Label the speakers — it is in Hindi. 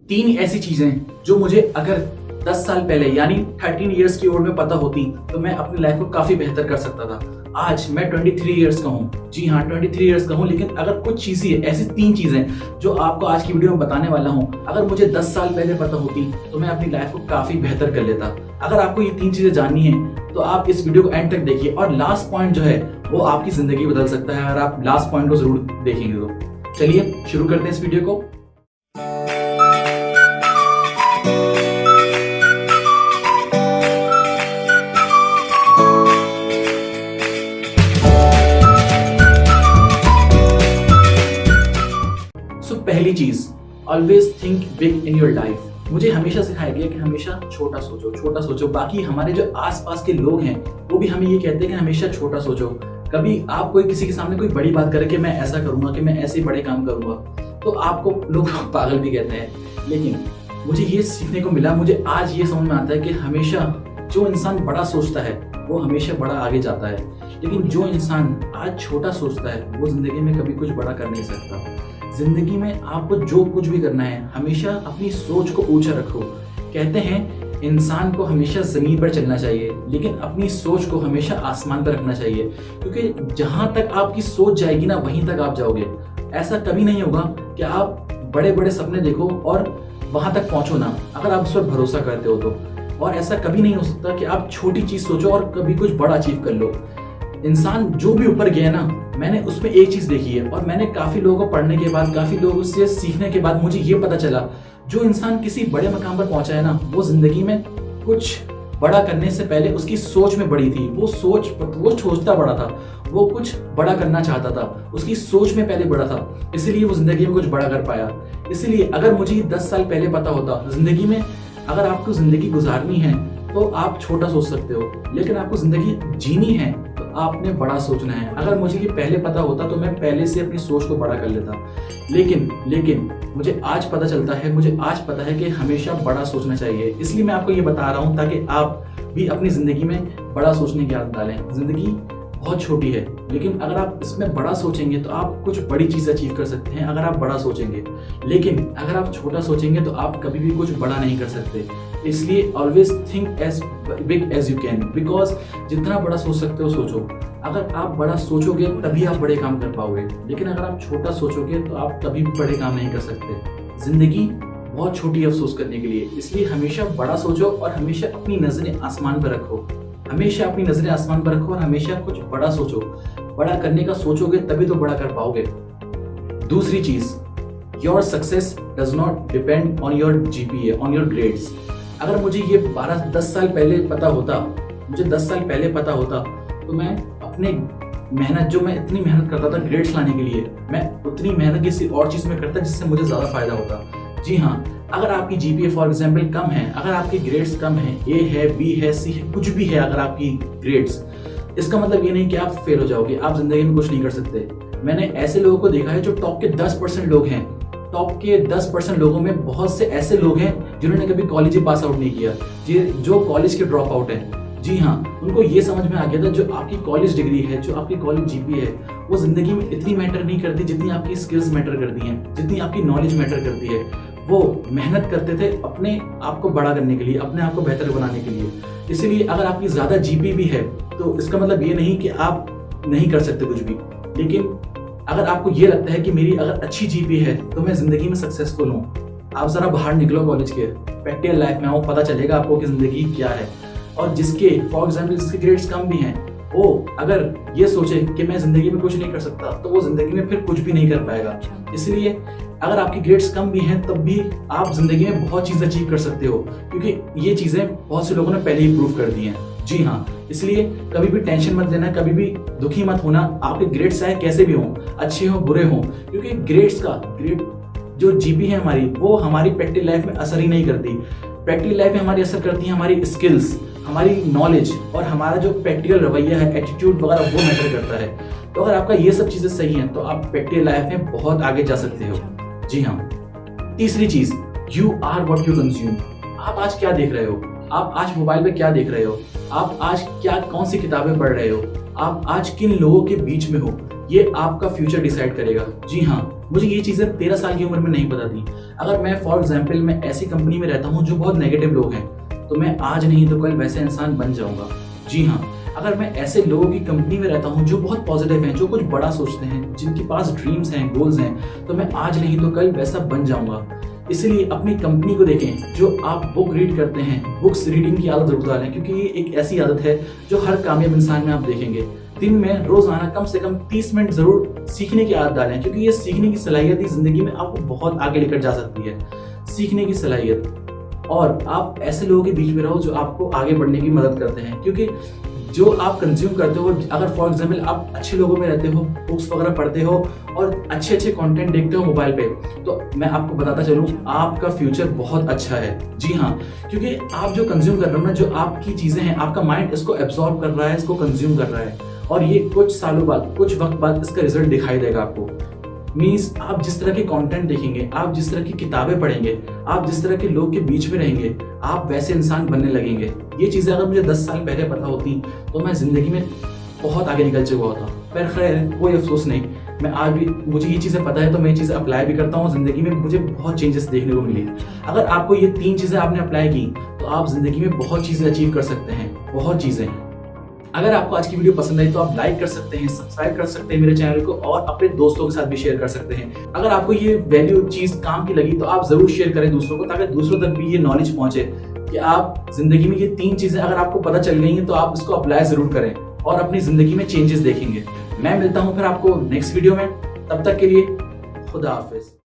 Speaker 1: तीन ऐसी चीजें जो मुझे अगर 10 साल पहले यानी 13 इयर्स की उम्र में पता होती तो मैं अपनी लाइफ को काफी बेहतर कर सकता था। आज मैं 23 इयर्स का हूँ। जी हाँ, 23 इयर्स का हूँ, लेकिन अगर कुछ चीजें ऐसी तीन चीजें जो आपको आज की वीडियो में बताने वाला हूँ, अगर मुझे 10 साल पहले पता होती तो मैं अपनी लाइफ को काफी बेहतर कर लेता। अगर आपको ये तीन चीजें जाननी है तो आप इस वीडियो को एंड तक देखिए, और लास्ट पॉइंट जो है वो आपकी जिंदगी बदल सकता है अगर आप लास्ट पॉइंट को जरूर देखेंगे तो। चलिए शुरू करते हैं इस वीडियो को। पहली चीज, always think big in your life. मुझे हमेशा सिखाया गया कि हमेशा छोटा सोचो, छोटा सोचो। बाकी हमारे जो आसपास के लोग हैं वो भी हमें ये कहते हैं कि हमेशा छोटा सोचो। कभी आप कोई किसी के सामने कोई बड़ी बात करे कि मैं ऐसा करूंगा, कि मैं ऐसे बड़े काम करूंगा, तो आपको लोग पागल भी कहते हैं। लेकिन मुझे ये सीखने को मिला, मुझे आज ये समझ में आता है कि हमेशा जो इंसान बड़ा सोचता है वो हमेशा बड़ा आगे जाता है, लेकिन जो इंसान आज छोटा सोचता है वो जिंदगी में कभी कुछ बड़ा कर नहीं सकता। जिंदगी में आपको जो कुछ भी करना है हमेशा अपनी सोच को ऊंचा रखो। कहते हैं इंसान को हमेशा जमीन पर चलना चाहिए, लेकिन अपनी सोच को हमेशा आसमान पर रखना चाहिए, क्योंकि जहां तक आपकी सोच जाएगी ना वहीं तक आप जाओगे। ऐसा कभी नहीं होगा कि आप बड़े बड़े सपने देखो और वहां तक पहुंचो ना, अगर आप उस पर भरोसा करते हो तो। और ऐसा कभी नहीं हो सकता कि आप छोटी चीज सोचो और कभी कुछ बड़ा अचीव कर लो। इंसान जो भी ऊपर गया ना, मैंने उसमें एक चीज देखी है, और मैंने काफी लोगों को पढ़ने के बाद, काफी लोगों से सीखने के बाद मुझे ये पता चला, जो इंसान किसी बड़े मकाम पर पहुंचा है ना, वो जिंदगी में कुछ बड़ा करने से पहले उसकी सोच में बड़ी थी। वो सोचता बड़ा था, वो कुछ बड़ा करना चाहता था, उसकी सोच में पहले बड़ा था, इसीलिए वो जिंदगी में कुछ बड़ा कर पाया। इसीलिए अगर मुझे 10 साल पहले पता होता जिंदगी में अगर आपको जिंदगी गुजारनी है तो आप छोटा सोच सकते हो, लेकिन आपको जिंदगी जीनी है तो आपने बड़ा सोचना है। अगर मुझे ये पहले पता होता तो मैं पहले से अपनी सोच को बड़ा कर लेता, लेकिन मुझे आज पता चलता है, मुझे आज पता है कि हमेशा बड़ा सोचना चाहिए। इसलिए मैं आपको ये बता रहा हूँ ताकि आप भी अपनी जिंदगी में बड़ा सोचने की आदत डालें। जिंदगी बहुत छोटी है, लेकिन अगर आप इसमें बड़ा सोचेंगे तो आप कुछ बड़ी चीज अचीव कर सकते हैं अगर आप बड़ा सोचेंगे। लेकिन अगर आप छोटा सोचेंगे तो आप कभी भी कुछ बड़ा नहीं कर सकते। इसलिए always think as big as you can, because जितना बड़ा सोच सकते हो सोचो। अगर आप बड़ा सोचोगे तभी आप बड़े काम कर पाओगे, लेकिन अगर आप छोटा सोचोगे तो आप कभी भी बड़े काम नहीं कर सकते। जिंदगी बहुत छोटी है अफसोस करने के लिए, इसलिए हमेशा बड़ा सोचो और हमेशा अपनी नजरें आसमान पर रखो। हमेशा अपनी नजरें आसमान पर रखो और हमेशा कुछ बड़ा सोचो। बड़ा करने का सोचोगे तभी तो बड़ा कर पाओगे। दूसरी चीज, your success does not depend on your GPA, on your grades. अगर मुझे ये 10 साल पहले पता होता, मुझे 10 साल पहले पता होता तो मैं अपने मेहनत, जो मैं इतनी मेहनत करता था ग्रेड्स लाने के लिए, मैं उतनी मेहनत किसी और चीज में करता जिससे मुझे ज्यादा फायदा होता। जी हाँ, अगर आपकी जीपीए फॉर एग्जाम्पल कम है, अगर आपके ग्रेड्स कम है, ए है, बी है, सी है, कुछ भी है, अगर आपकी ग्रेड्स, इसका मतलब ये नहीं कि आप फेल हो जाओगे, आप जिंदगी में कुछ नहीं कर सकते। मैंने ऐसे लोगों को देखा है जो टॉप के 10% लोग हैं। टॉप के 10% लोगों में बहुत से ऐसे लोग हैं जिन्होंने कभी कॉलेज पास आउट नहीं किया, जो कॉलेज के ड्रॉप आउट है। जी हाँ, उनको ये समझ में आ गया था जो आपकी कॉलेज डिग्री है, जो आपकी कॉलेज जीपीए है, वो जिंदगी में इतनी मैटर नहीं करती जितनी आपकी स्किल्स मैटर करती हैं, जितनी आपकी नॉलेज मैटर करती है। वो मेहनत करते थे अपने आप को बड़ा करने के लिए, अपने आप को बेहतर बनाने के लिए। इसीलिए अगर आपकी ज्यादा जीपी भी है तो इसका मतलब ये नहीं कि आप नहीं कर सकते कुछ भी, लेकिन अगर आपको ये लगता है कि मेरी अगर अच्छी जीपी है तो मैं जिंदगी में सक्सेसफुल हूँ, आप जरा बाहर निकलो कॉलेज के, प्रैक्टिकल लाइफ में आओ, पता चलेगा आपको कि जिंदगी क्या है। और जिसके फॉर एग्जाम्पल जिसके ग्रेड्स कम भी हैं, वो अगर ये सोचे कि मैं जिंदगी में कुछ नहीं कर सकता तो वो जिंदगी में फिर कुछ भी नहीं कर पाएगा। इसलिए अगर आपकी ग्रेड्स कम भी हैं तब भी आप जिंदगी में बहुत चीज अचीव कर सकते हो, क्योंकि ये चीजें बहुत से लोगों ने पहले ही प्रूव कर दी हैं। जी हाँ, इसलिए कभी भी टेंशन मत लेना, कभी भी दुखी मत होना। आपके ग्रेड्स चाहे कैसे भी हों, अच्छे हों बुरे हों, क्योंकि ग्रेड जो जीपी है हमारी, वो हमारी प्रैक्टिकल लाइफ में असर ही नहीं करती। प्रैक्टिकल लाइफ में हमारी असर करती है हमारी स्किल्स, हमारी नॉलेज, और हमारा जो प्रैक्टिकल रवैया है, एटीट्यूड वगैरह, वो मैटर करता है। तो अगर आपका ये सब चीजें सही हैं तो आप प्रैक्टिकल लाइफ में बहुत आगे जा सकते हो। जी हाँ, तीसरी चीज, you are what you consume. आप आज क्या देख रहे हो, आप आज मोबाइल पे क्या देख रहे हो, आप आज कौन सी किताबें पढ़ रहे हो, आप आज किन लोगों के बीच में हो, ये आपका फ्यूचर डिसाइड करेगा। जी हाँ, मुझे ये चीज़ें 13 साल की उम्र में नहीं पता थी। अगर मैं फॉर एग्जाम्पल मैं ऐसी कंपनी में रहता हूँ जो बहुत नेगेटिव लोग हैं, तो मैं आज नहीं तो कल वैसे इंसान बन जाऊँगा। जी हाँ, अगर मैं ऐसे लोगों की कंपनी में रहता हूँ जो बहुत पॉजिटिव हैं, जो कुछ बड़ा सोचते हैं, जिनके पास ड्रीम्स हैं, गोल्स हैं, तो मैं आज नहीं तो कल वैसा बन जाऊँगा। इसलिए अपनी कंपनी को देखें। जो आप बुक रीड करते हैं, बुक्स रीडिंग की आदत जरूर डालें, क्योंकि ये एक ऐसी आदत है जो हर कामयाब इंसान में आप देखेंगे। दिन में रोजाना कम से कम 30 मिनट जरूर सीखने की आदत डालें, क्योंकि ये सीखने की सलाहियत ही जिंदगी में आपको बहुत आगे लेकर जा सकती है। सीखने की सलाहियत। और आप ऐसे लोगों के बीच में रहो जो आपको आगे बढ़ने की मदद करते हैं, क्योंकि जो आप कंज्यूम करते हो, अगर फॉर एग्जाम्पल आप अच्छे लोगों में रहते हो, बुक्स वगैरह पढ़ते हो और अच्छे अच्छे कंटेंट देखते हो मोबाइल पे, तो मैं आपको बताता चलूं आपका फ्यूचर बहुत अच्छा है। जी हाँ, क्योंकि आप जो कंज्यूम कर रहे हो ना, जो आपकी चीजें हैं, आपका माइंड इसको एब्जॉर्ब कर रहा है, इसको कंज्यूम कर रहा है, और ये कुछ सालों बाद, कुछ वक्त बाद इसका रिजल्ट दिखाई देगा आपको। मीन्स आप जिस तरह के कंटेंट देखेंगे, आप जिस तरह की किताबें पढ़ेंगे, आप जिस तरह के लोग के बीच में रहेंगे, आप वैसे इंसान बनने लगेंगे। ये चीज़ें अगर मुझे 10 साल पहले पता होती तो मैं ज़िंदगी में बहुत आगे निकल चुका होता। पर खैर कोई अफसोस नहीं, मैं आज भी, मुझे ये चीज़ें पता है तो मैं ये चीज़ें अप्लाई भी करता हूँ। ज़िंदगी में मुझे बहुत चेंजेस देखने को मिली। अगर आपको ये 3 चीज़ें आपने अप्लाई की तो आप ज़िंदगी में बहुत चीज़ें अचीव कर सकते हैं, बहुत चीज़ें। अगर आपको आज की वीडियो पसंद आई तो आप लाइक कर सकते हैं, सब्सक्राइब कर सकते हैं मेरे चैनल को, और अपने दोस्तों के साथ भी शेयर कर सकते हैं। अगर आपको ये वैल्यू चीज काम की लगी तो आप जरूर शेयर करें दूसरों को, ताकि दूसरों तक भी ये नॉलेज पहुंचे कि आप जिंदगी में ये 3 चीजें अगर आपको पता चल गई हैं तो आप इसको अप्लाई जरूर करें और अपनी जिंदगी में चेंजेस देखेंगे। मैं मिलता हूं फिर आपको नेक्स्ट वीडियो में, तब तक के लिए खुदा हाफिज।